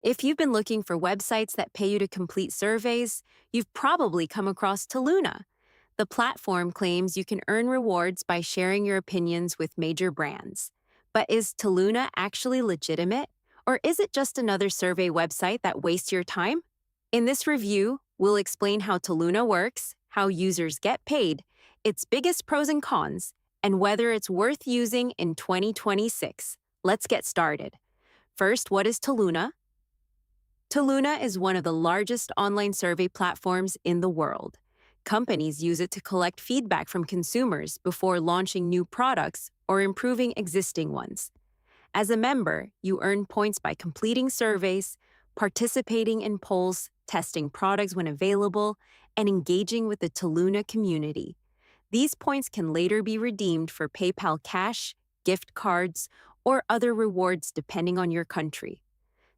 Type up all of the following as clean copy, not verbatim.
If you've been looking for websites that pay you to complete surveys, you've probably come across Toluna. The platform claims you can earn rewards by sharing your opinions with major brands. But is Toluna actually legitimate? Or is it just another survey website that wastes your time? In this review, we'll explain how Toluna works, how users get paid, its biggest pros and cons, and whether it's worth using in 2026. Let's get started. First, what is Toluna? Toluna is one of the largest online survey platforms in the world. Companies use it to collect feedback from consumers before launching new products or improving existing ones. As a member, you earn points by completing surveys, participating in polls, testing products when available, and engaging with the Toluna community. These points can later be redeemed for PayPal cash, gift cards, or other rewards depending on your country.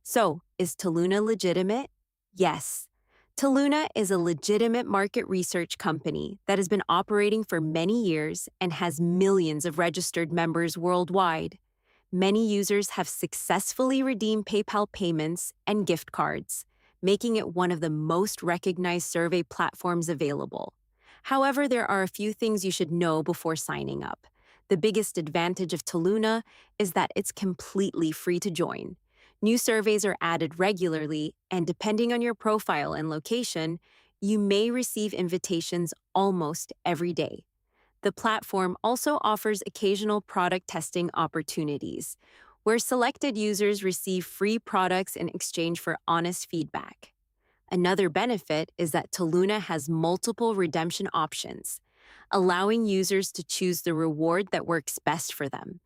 So, is Toluna legitimate? Yes. Toluna is a legitimate market research company that has been operating for many years and has millions of registered members worldwide. Many users have successfully redeemed PayPal payments and gift cards, making it one of the most recognized survey platforms available. However, there are a few things you should know before signing up. The biggest advantage of Toluna is that it's completely free to join. New surveys are added regularly, and depending on your profile and location, you may receive invitations almost every day. The platform also offers occasional product testing opportunities, where selected users receive free products in exchange for honest feedback. Another benefit is that Toluna has multiple redemption options, allowing users to choose the reward that works best for them.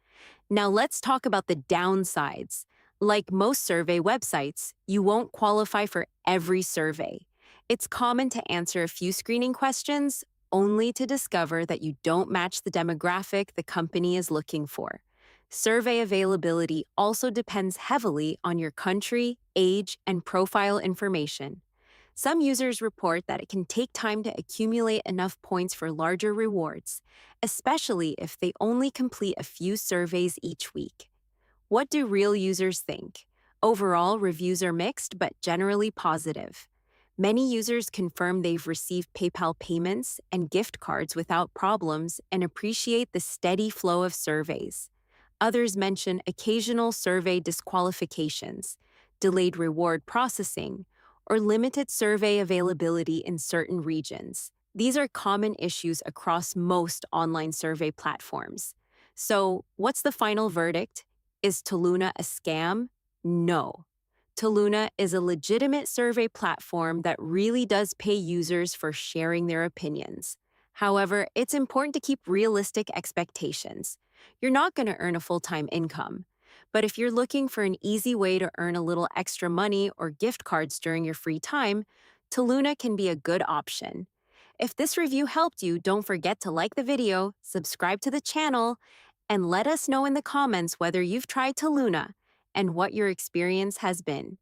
Now let's talk about the downsides. Like most survey websites, you won't qualify for every survey. It's common to answer a few screening questions only to discover that you don't match the demographic the company is looking for. Survey availability also depends heavily on your country, age, and profile information. Some users report that it can take time to accumulate enough points for larger rewards, especially if they only complete a few surveys each week. What do real users think? Overall, reviews are mixed but generally positive. Many users confirm they've received PayPal payments and gift cards without problems and appreciate the steady flow of surveys. Others mention occasional survey disqualifications, delayed reward processing, or limited survey availability in certain regions. These are common issues across most online survey platforms. So, what's the final verdict? Is Toluna a scam? No. Toluna is a legitimate survey platform that really does pay users for sharing their opinions. However, it's important to keep realistic expectations. You're not going to earn a full-time income. But if you're looking for an easy way to earn a little extra money or gift cards during your free time, Toluna can be a good option. If this review helped you, don't forget to like the video, subscribe to the channel, and let us know in the comments whether you've tried Toluna and what your experience has been.